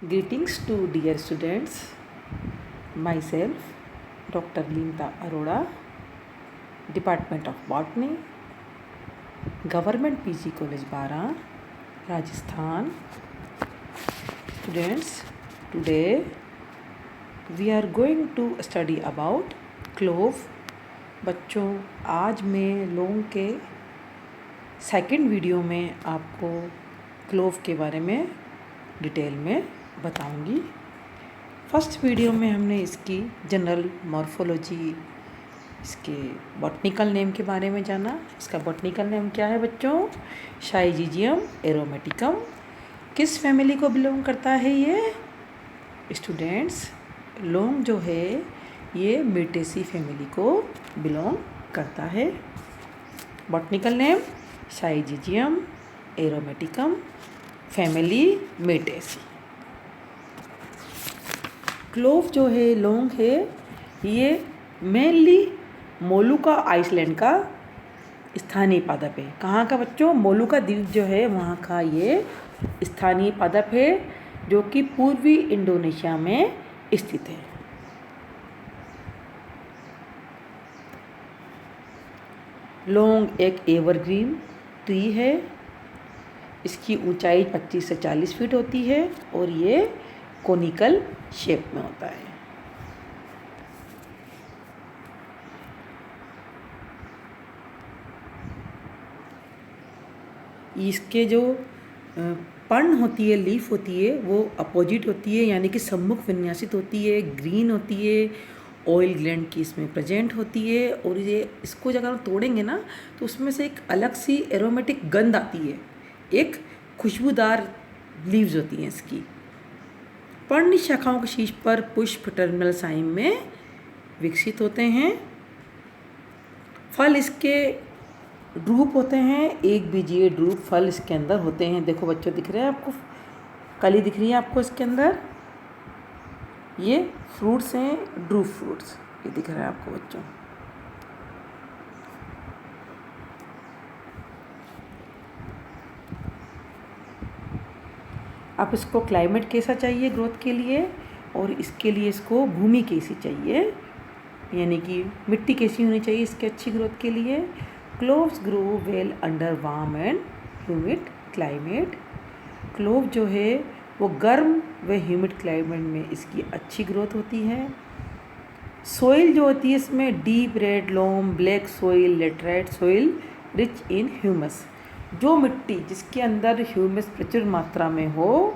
Greetings to dear students. Myself, Dr. Linda Arora, Department of Botany, Government PG College Bara, Rajasthan. Students, today we are going to study about clove. बच्चों, आज मैं लोगों के second video में आपको clove के बारे में डिटेल में बताऊंगी। फर्स्ट वीडियो में हमने इसकी जनरल मॉर्फोलॉजी, इसके बॉटनिकल नेम के बारे में जाना। इसका बॉटनिकल नेम क्या है बच्चों? शाइजिजियम एरोमेटिकम। किस फैमिली को बिलोंग करता है ये? स्टूडेंट्स, लौंग जो है ये मिर्टेसी फैमिली को बिलोंग करता है। Botanical name Syzygium aromaticum, family Myrtaceae. Clove जो है लौंग है ये मेनली मोलुका आइसलैंड का स्थानीय पादप है। कहाँ का बच्चों? मोलुका द्वीप जो है वहाँ का ये स्थानीय पादप है जो कि पूर्वी इंडोनेशिया में स्थित है। लौंग एक एवरग्रीन ट्री है। इसकी ऊंचाई 25 से 40 फीट होती है और ये कोनिकल शेप में होता है। इसके जो पर्ण होती है, लीफ होती है, वो अपोजिट होती है, यानी कि सम्मुख विन्यासित होती है, ग्रीन होती है, ऑयल ग्लैंड की इसमें प्रेजेंट होती है। और ये इसको जब हम तोड़ेंगे ना तो उसमें से एक अलग सी एरोमेटिक गंध आती है, एक खुशबूदार लीव्स होती हैं इसकी। पर्णी शाखाओं के शीर्ष पर पुष्प टर्मिनल साइम में विकसित होते हैं। फल इसके ड्रूप होते हैं, एक बीजीय ड्रूप फल इसके अंदर होते हैं। देखो बच्चों, दिख रहे हैं आपको? कली दिख रही है आपको इसके अंदर? ये फ्रूट्स हैं, ड्रूप फ्रूट्स, ये दिख रहा है आपको बच्चों। अब इसको क्लाइमेट कैसा चाहिए ग्रोथ के लिए, और इसके लिए इसको भूमि कैसी चाहिए, यानी कि मिट्टी कैसी होनी चाहिए इसके अच्छी ग्रोथ के लिए। Cloves grow well under warm and humid climate. Clove जो है वो गर्म व ह्यूमिड क्लाइमेट में इसकी अच्छी ग्रोथ होती है। सोइल जो होती है इसमें deep red loam, black soil, laterite soil, rich in humus. जो मिट्टी जिसके अंदर ह्यूमस प्रचुर मात्रा में हो,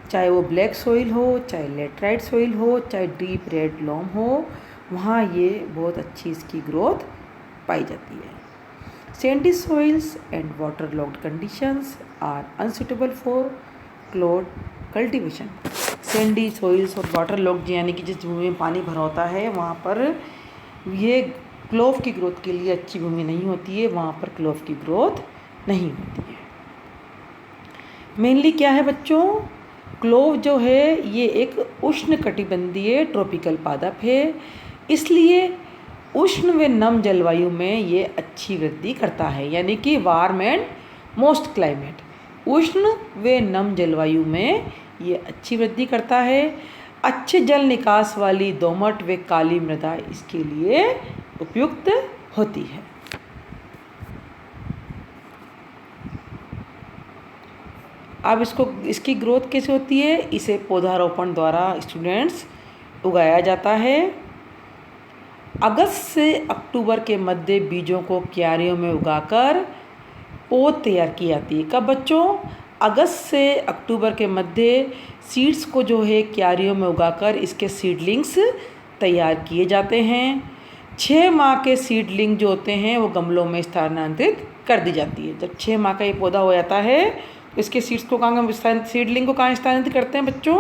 चाहे वो ब्लैक सोइल हो, चाहे लेटराइट सोइल हो, चाहे डीप रेड लोम हो, वहाँ ये बहुत अच्छी इसकी ग्रोथ पाई जाती है। Sandy soils and water logged conditions are unsuitable for clove cultivation. Sandy soils और वाटर लॉक्ड यानी कि जिस भूमि में पानी भरा होता है वहाँ पर ये क्लोव की ग्रोथ के लिए अच्छी भूमि नहीं होती है, वहाँ पर क्लोव की ग्रोथ नहीं होती है। मेनली क्या है बच्चों? क्लोव जो है ये एक उष्णकटिबंधीय ट्रॉपिकल पादप है, इसलिए उष्ण व नम जलवायु में ये अच्छी वृद्धि करता है, यानी कि वार्म एंड मोस्ट क्लाइमेट। उष्ण व नम जलवायु में ये अच्छी वृद्धि करता है। अच्छे जल निकास वाली दोमट व काली मृदा इसके लिए उपयुक्त होती है। अब इसकी ग्रोथ कैसे होती है? इसे पौधारोपण द्वारा स्टूडेंट्स उगाया जाता है। अगस्त से अक्टूबर के मध्य बीजों को क्यारियों में उगाकर पौध तैयार की जाती है। कब बच्चों? अगस्त से अक्टूबर के मध्य सीड्स को जो है क्यारियों में उगाकर इसके सीडलिंग्स तैयार किए जाते हैं। 6 माह के सीडलिंग जो होते हैं वो गमलों में स्थानांतरित कर दी जाती है। जब 6 माह का ये पौधा हो जाता है तो इसके सीड्स को सीडलिंग को कहाँ स्थानांतरित करते हैं बच्चों?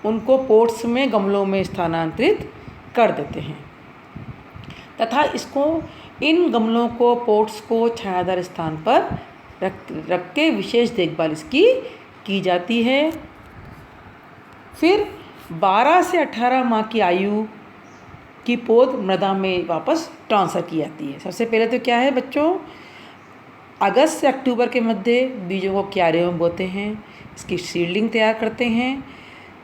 उनको पोट्स में, गमलों में स्थानांतरित कर देते हैं तथा इसको, इन गमलों को, पोट्स को छायादार स्थान पर रख के विशेष देखभाल इसकी की जाती है। फिर 12 से 18 माह की आयु की पौध मृदा में वापस ट्रांसफ़र की जाती है। सबसे पहले तो क्या है बच्चों? अगस्त से अक्टूबर के मध्य बीजों को क्यारियों में बोते हैं, इसकी सीडलिंग तैयार करते हैं।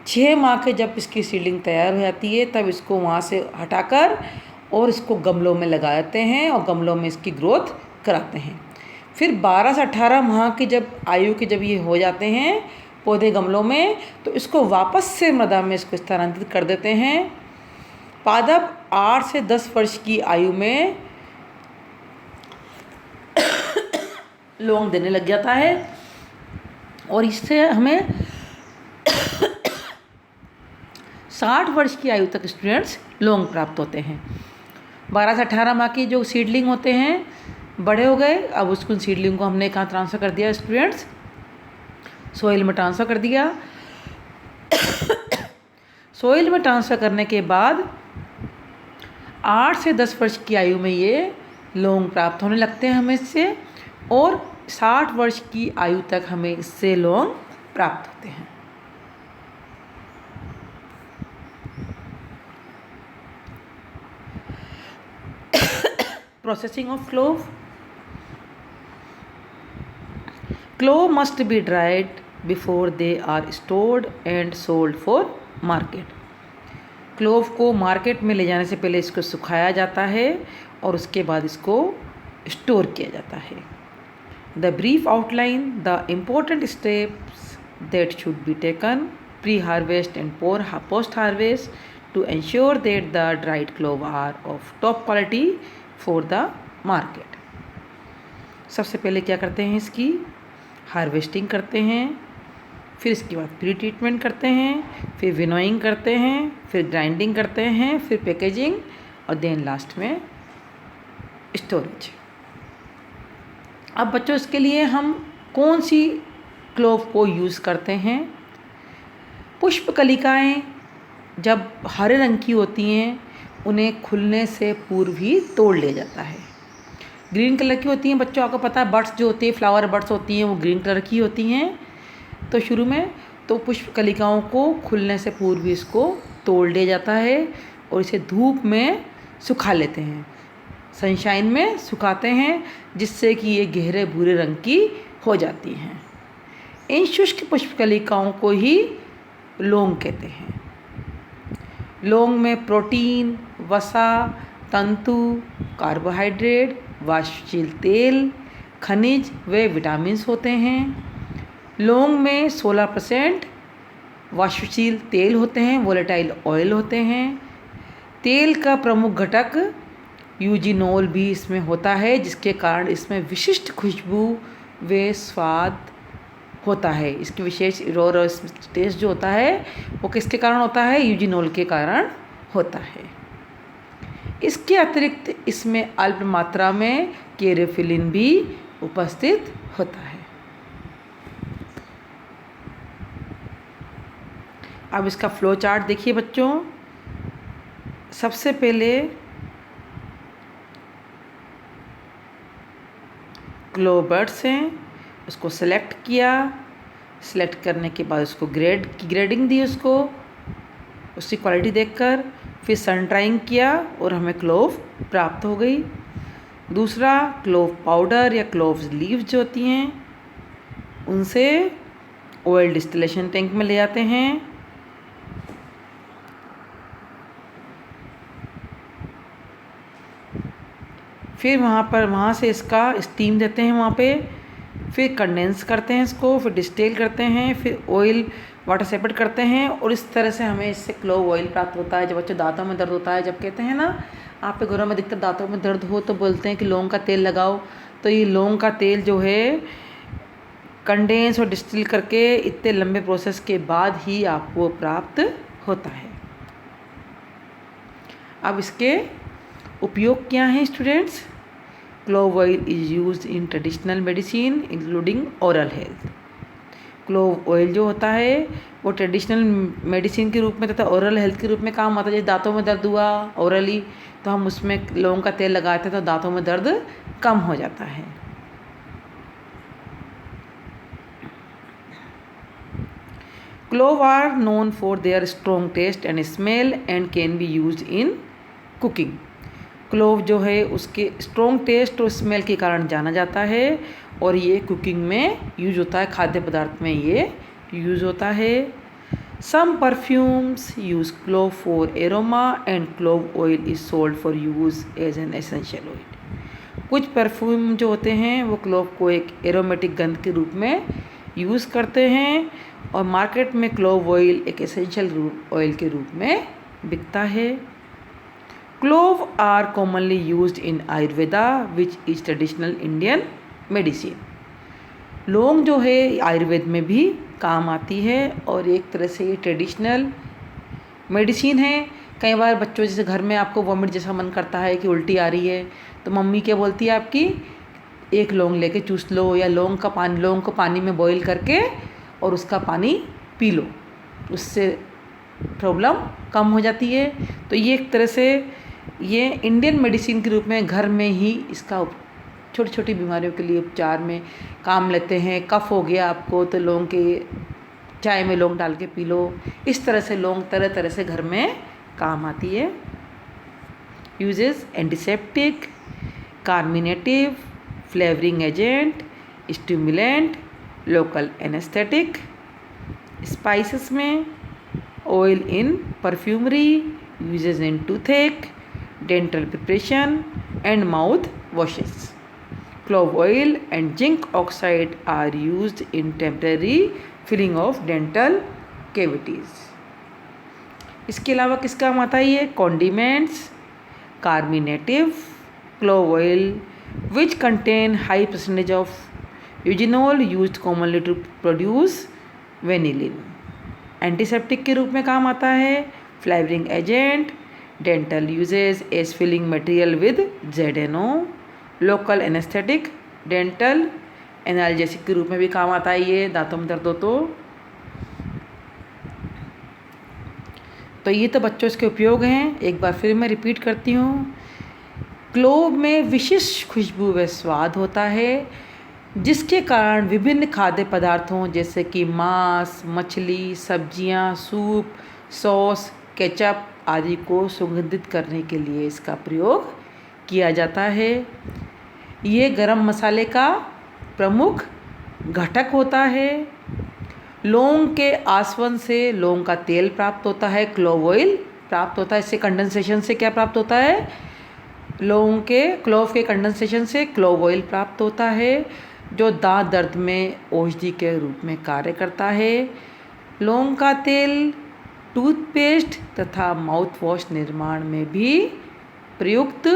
6 माह के जब इसकी सीडलिंग तैयार हो जाती है तब इसको वहाँ से हटाकर और इसको गमलों में लगा देते हैं और गमलों में इसकी ग्रोथ कराते हैं। फिर 12 से 18 माह की जब आयु के जब ये हो जाते हैं पौधे गमलों में, तो इसको वापस से मृदा में इसको स्थानांतरित कर देते हैं। पादप 8 से 10 वर्ष की आयु में लौंग देने लग जाता है और इससे हमें 60 वर्ष की आयु तक स्टूडेंट्स लौंग प्राप्त होते हैं। 12 से 18 माह की जो सीडलिंग होते हैं बड़े हो गए, अब उसको सीडलिंग को हमने कहाँ ट्रांसफ़र कर दिया स्टूडेंट्स, सोइल में ट्रांसफ़र कर दिया। सोइल में ट्रांसफ़र करने के बाद 8 से 10 वर्ष की आयु में ये लौंग प्राप्त होने लगते हैं हमें इससे, और 60 वर्ष की आयु तक हमें इससे लौंग प्राप्त होते हैं। Processing of clove. Clove must be dried before they are stored and sold for market. Clove को मार्केट में ले जाने से पहले इसको सुखाया जाता है और उसके बाद इसको स्टोर किया जाता है। The brief outline, the important steps that should be taken pre-harvest and post-harvest to ensure that the dried clove are of top quality for the market. सबसे पहले क्या करते हैं, इसकी हार्वेस्टिंग करते हैं, फिर इसके बाद प्री ट्रीटमेंट करते हैं, फिर विनोइंग करते हैं, फिर ग्राइंडिंग करते हैं, फिर पैकेजिंग और देन लास्ट में स्टोरेज। अब बच्चों इसके लिए हम कौन सी क्लोव को यूज़ करते हैं। पुष्प कलिकाएँ जब हरे रंग की होती हैं उन्हें खुलने से पूर्व ही तोड़ लिया जाता है। ग्रीन कलर की होती हैं बच्चों, आपको पता है बड्स जो होती है, फ्लावर बड्स होती हैं, वो ग्रीन कलर की होती हैं। तो शुरू में तो पुष्प कलिकाओं को खुलने से पूर्व ही इसको तोड़ लिया जाता है और इसे धूप में सुखा लेते हैं, सनशाइन में सुखाते हैं, जिससे कि ये गहरे भूरे रंग की हो जाती हैं। इन शुष्क पुष्प कलिकाओं को ही लौंग कहते हैं। लौंग में प्रोटीन, वसा, तंतु, कार्बोहाइड्रेट, वाष्पशील तेल, खनिज व विटामिन्स होते हैं। लौंग में 16% वाष्पशील तेल होते हैं, वोलेटाइल ऑयल होते हैं। तेल का प्रमुख घटक यूजिनोल भी इसमें होता है, जिसके कारण इसमें विशिष्ट खुशबू व स्वाद होता है। इसकी विशेष टेस्ट जो होता है वो किसके कारण होता है, यूजिनोल के कारण होता है। इसके अतिरिक्त इसमें अल्प मात्रा में कैरोफिलिन भी उपस्थित होता है। अब इसका फ्लो चार्ट देखिए बच्चों। सबसे पहले क्लोव बड्स हैं, उसको सेलेक्ट किया, सेलेक्ट करने के बाद उसको ग्रेडिंग दी उसकी क्वालिटी देखकर, फिर सन ड्राइंग किया और हमें क्लोव प्राप्त हो गई। दूसरा क्लोव पाउडर या क्लोव लीव्स जो होती हैं उनसे ऑयल डिस्टिलेशन टैंक में ले जाते हैं। फिर वहाँ से इसका स्टीम देते हैं वहाँ पे, फिर कंडेंस करते हैं इसको, फिर डिस्टिल करते हैं, फिर ऑयल वाटर सेपरेट करते हैं और इस तरह से हमें इससे क्लोव ऑयल प्राप्त होता है। जब बच्चों दांतों में दर्द होता है, जब कहते हैं ना आप पे घरों में अधिकतर दांतों में दर्द हो तो बोलते हैं कि लौंग का तेल लगाओ, तो ये लौंग का तेल जो है कंडेंस और डिस्टिल करके इतने लंबे प्रोसेस के बाद ही आपको प्राप्त होता है। अब इसके उपयोग क्या हैं students. Clove oil is used in traditional medicine including oral health. Clove oil जो होता है वो ट्रेडिशनल मेडिसिन के रूप में तथा ओरल हेल्थ के रूप में काम आता है। जैसे दांतों में दर्द हुआ ओरली तो हम उसमें लौंग का तेल लगाते हैं तो दांतों में दर्द कम हो जाता है। Clove are known for their strong taste and smell and can be used in cooking. Clove जो है उसके स्ट्रॉन्ग टेस्ट और स्मेल के कारण जाना जाता है और ये कुकिंग में यूज होता है, खाद्य पदार्थ में ये यूज होता है। Some perfumes use clove for aroma and clove oil is sold for use as an essential oil. कुछ परफ्यूम जो होते हैं वो क्लोव को एक एरोमेटिक गंध के रूप में यूज़ करते हैं और मार्केट में क्लोव ऑयल एक एसेंशियल ऑयल के रूप में बिकता है. Clove are commonly used in Ayurveda which is traditional Indian medicine. लौंग जो है आयुर्वेद में भी काम आती है और एक तरह से ये ट्रेडिशनल मेडिसिन है. कई बार बच्चों जैसे घर में आपको वॉमिट जैसा मन करता है कि उल्टी आ रही है तो मम्मी क्या बोलती है आपकी, एक लौंग लेके चूस लो या लौंग को पानी में बॉईल करके और उसका पानी पी लो, उससे प्रॉब्लम कम हो जाती है. तो ये एक तरह से ये इंडियन मेडिसिन के रूप में घर में ही इसका छोटी छोटी बीमारियों के लिए उपचार में काम लेते हैं. कफ़ हो गया आपको तो लौंग के चाय में लौंग डाल के पी लो. इस तरह से लौंग तरह तरह से घर में काम आती है. Uses antiseptic, carminative, flavouring agent, stimulant, local anaesthetic. Spices में oil in perfumery, uses in toothache, dental preparation and mouth washes. Clove oil and zinc oxide are used in temporary filling of dental cavities. इसके अलावा किस काम आता है ये? Condiments, carminative, clove oil which contain high percentage of eugenol used commonly to produce vanillin. Antiseptic के रूप में काम आता है. Flavouring agent, dental uses as filling material with ZNO. Local anaesthetic, dental analgesic के रूप में भी काम आता है ये दांतों में दर्द हो तो ये तो बच्चों इसके उपयोग हैं. एक बार फिर मैं रिपीट करती हूँ. क्लोव में विशिष्ट खुशबू व स्वाद होता है जिसके कारण विभिन्न खाद्य पदार्थों जैसे कि मांस, मछली, सब्जियाँ, सूप, सॉस, केचप आदि को सुगंधित करने के लिए इसका प्रयोग किया जाता है. ये गरम मसाले का प्रमुख घटक होता है. लौंग के आसवन से लौंग का तेल प्राप्त होता है, क्लोव ऑयल प्राप्त होता है. इससे कंडेंसेशन से क्या प्राप्त होता है? क्लोव के कंडेंसेशन से क्लोव ऑयल प्राप्त होता है जो दांत दर्द में औषधि के रूप में कार्य करता है. लौंग का तेल टूथपेस्ट तथा माउथ वॉश निर्माण में भी प्रयुक्त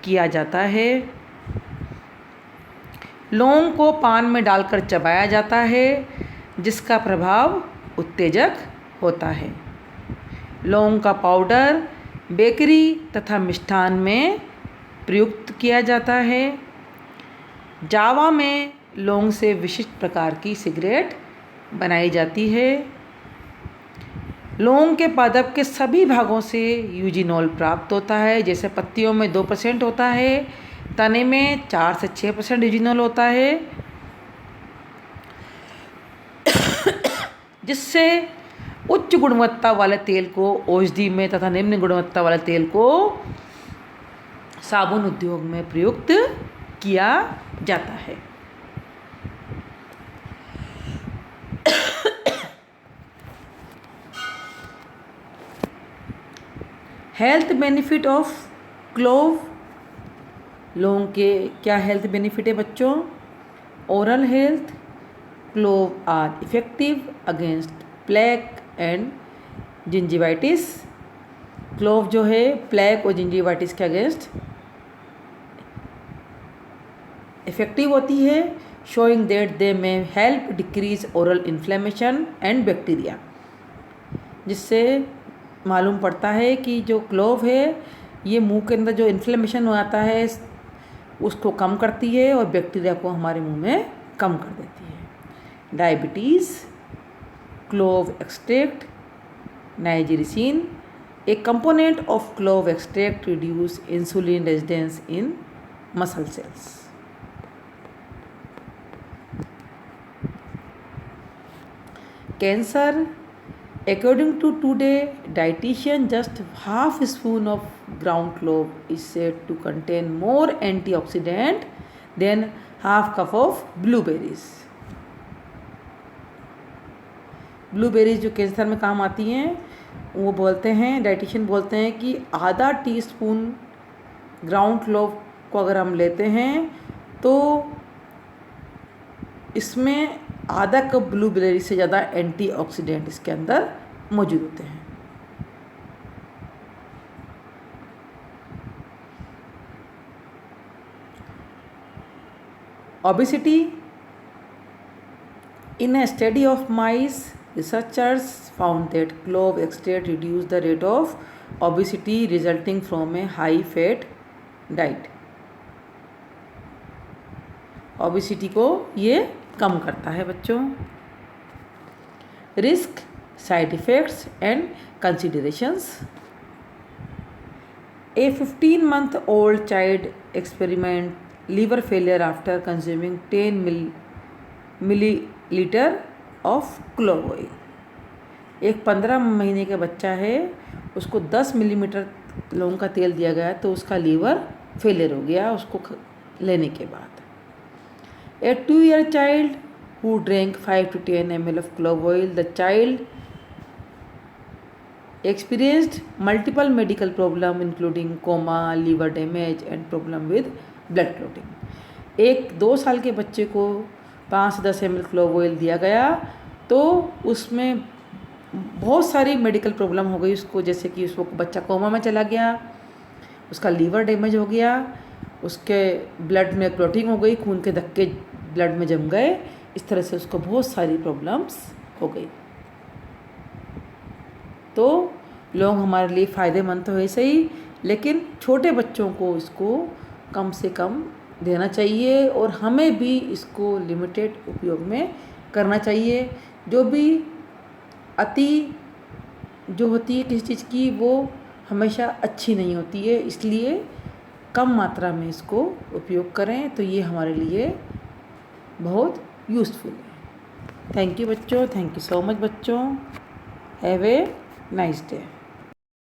किया जाता है. लौंग को पान में डालकर चबाया जाता है जिसका प्रभाव उत्तेजक होता है. लौंग का पाउडर बेकरी तथा मिष्ठान में प्रयुक्त किया जाता है. जावा में लौंग से विशिष्ट प्रकार की सिगरेट बनाई जाती है. लौंग के पादप के सभी भागों से यूजिनोल प्राप्त होता है. जैसे पत्तियों में 2% होता है, तने में 4 से 6% यूजिनोल होता है जिससे उच्च गुणवत्ता वाले तेल को औषधि में तथा निम्न गुणवत्ता वाले तेल को साबुन उद्योग में प्रयुक्त किया जाता है. Health benefit of clove. लौंग के क्या हेल्थ बेनिफिट है बच्चों? Oral health. Clove are effective against plaque and gingivitis. Clove जो है प्लेग और जिंजिवाइटिस के अगेंस्ट इफेक्टिव होती है. शोइंग दैट दे में help decrease oral inflammation and bacteria. जिससे मालूम पड़ता है कि जो क्लोव है ये मुंह के अंदर जो इन्फ्लेमेशन हो आता है उसको कम करती है और बैक्टीरिया को हमारे मुंह में कम कर देती है. Diabetes. Clove extract nigericin, a component of clove extract reduce insulin resistance in muscle cells. Cancer. According to today dietitian, just half a spoon of ground clove is said to contain more antioxidant than half cup of blueberries. Blueberries जो cancer में काम आती हैं, वो बोलते हैं, dietitian बोलते हैं कि आधा टीस्पून ग्राउंड क्लोव को अगर हम लेते हैं तो इसमें आधा कप ब्लूबेरी से ज़्यादा एंटीऑक्सीडेंट इसके अंदर मौजूद होते हैं। Obesity. In a study of mice, researchers found that clove extract reduced the rate of obesity resulting from a high fat diet. Obesity को ये कम करता है बच्चों। Risk, side effects and considerations. A 15-month-old child experiment liver failure after consuming 10 milliliter of clove oil. एक 15 महीने का बच्चा है, उसको 10 मिलीमीटर लौंग का तेल दिया गया तो उसका लीवर फेलियर हो गया उसको लेने के बाद। A 2-year child who drank 5 to 10 ml of clove oil, the child experienced multiple medical problem including coma, liver damage and problem with blood clotting. एक 2 साल के बच्चे को 5 से 10 ml क्लोव ऑयल दिया गया तो उसमें बहुत सारी मेडिकल प्रॉब्लम हो गई उसको, जैसे कि उसको बच्चा कोमा में चला गया, उसका लीवर डैमेज हो गया, उसके ब्लड में क्लॉटिंग हो गई, खून के धक्के ब्लड में जम गए, इस तरह से उसको बहुत सारी प्रॉब्लम्स हो गई। तो लौंग हमारे लिए फ़ायदेमंद तो है सही, लेकिन छोटे बच्चों को इसको कम से कम देना चाहिए और हमें भी इसको लिमिटेड उपयोग में करना चाहिए। जो भी अति जो होती है किसी चीज़ की वो हमेशा अच्छी नहीं होती है, इसलिए कम मात्रा में इसको उपयोग करें तो ये हमारे लिए बहुत यूज़फुल है। थैंक यू बच्चों, थैंक यू सो मच बच्चों। Have a nice day.